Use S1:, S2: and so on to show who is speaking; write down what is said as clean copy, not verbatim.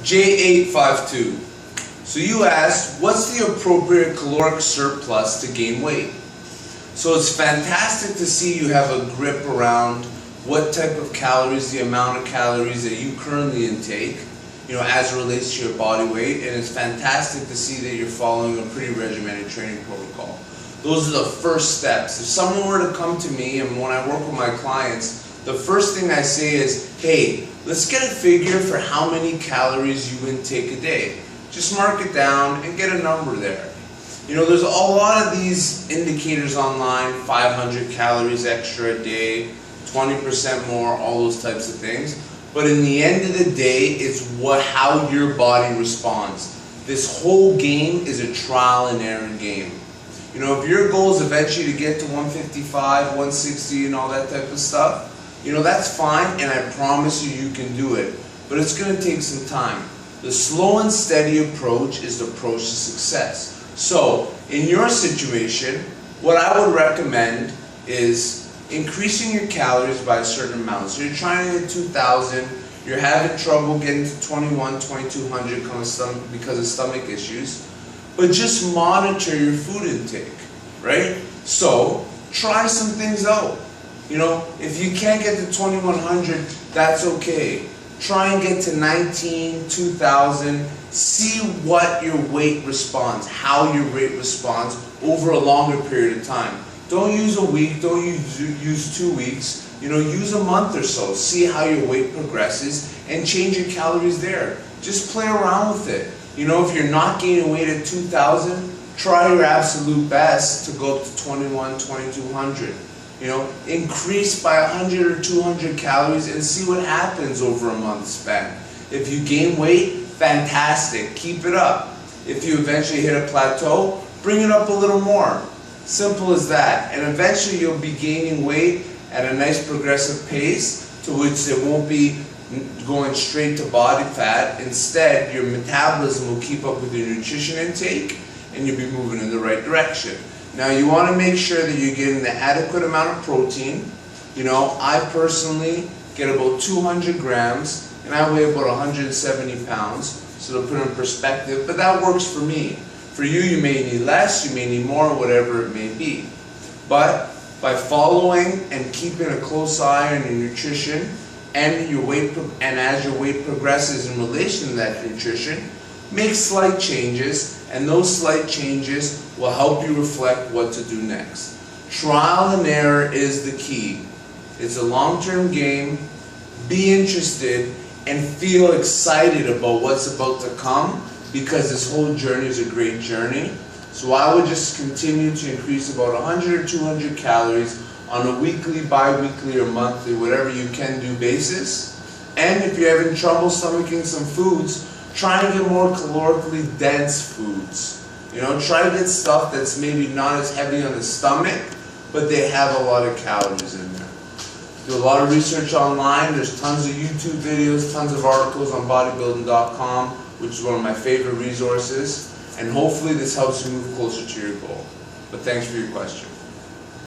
S1: J852. So you asked, what's the appropriate caloric surplus to gain weight? So it's fantastic to see you have a grip around what type of calories, the amount of calories that you currently intake, as it relates to your body weight, and it's fantastic to see that you're following a pretty regimented training protocol. Those are the first steps. If someone were to come to me, and when I work with my clients, the first thing I say is, hey, let's get a figure for how many calories you intake a day. Just mark it down and get a number there. There's a lot of these indicators online, 500 calories extra a day, 20% more, all those types of things. But in the end of the day, it's how your body responds. This whole game is a trial and error game. If your goal is eventually to get to 155, 160 and all that type of stuff, that's fine, and I promise you can do it. But it's going to take some time. The slow and steady approach is the approach to success. So, in your situation, what I would recommend is increasing your calories by a certain amount. So you're trying to hit 2,000, you're having trouble getting to 21, 2,200 because of stomach issues, but just monitor your food intake, right? So, try some things out. If you can't get to 2,100, that's okay. Try and get to 19, 2,000. See what your weight responds, how your weight responds over a longer period of time. Don't use a week, don't use 2 weeks. Use a month or so. See how your weight progresses and change your calories there. Just play around with it. If you're not gaining weight at 2,000, try your absolute best to go up to 21, 2,200. Increase by 100 or 200 calories and see what happens over a month span. If you gain weight, fantastic, keep it up. If you eventually hit a plateau, bring it up a little more. Simple as that. And eventually you'll be gaining weight at a nice progressive pace to which it won't be going straight to body fat. Instead, your metabolism will keep up with your nutrition intake and you'll be moving in the right direction. Now you want to make sure that you're getting the adequate amount of protein. I personally get about 200 grams and I weigh about 170 pounds. So to put it in perspective, but that works for me. For you, you may need less, you may need more, whatever it may be. But by following and keeping a close eye on your nutrition and your weight, and as your weight progresses in relation to that nutrition, make slight changes, and those slight changes will help you reflect what to do next. Trial and error is the key. It's a long-term game. Be interested and feel excited about what's about to come, because this whole journey is a great journey. So I would just continue to increase about 100 or 200 calories on a weekly, bi-weekly, or monthly, whatever you can do basis. And if you're having trouble stomaching some foods, try and get more calorically dense foods. Try to get stuff that's maybe not as heavy on the stomach, but they have a lot of calories in there. Do a lot of research online. There's tons of YouTube videos, tons of articles on bodybuilding.com, which is one of my favorite resources. And hopefully this helps you move closer to your goal. But thanks for your question.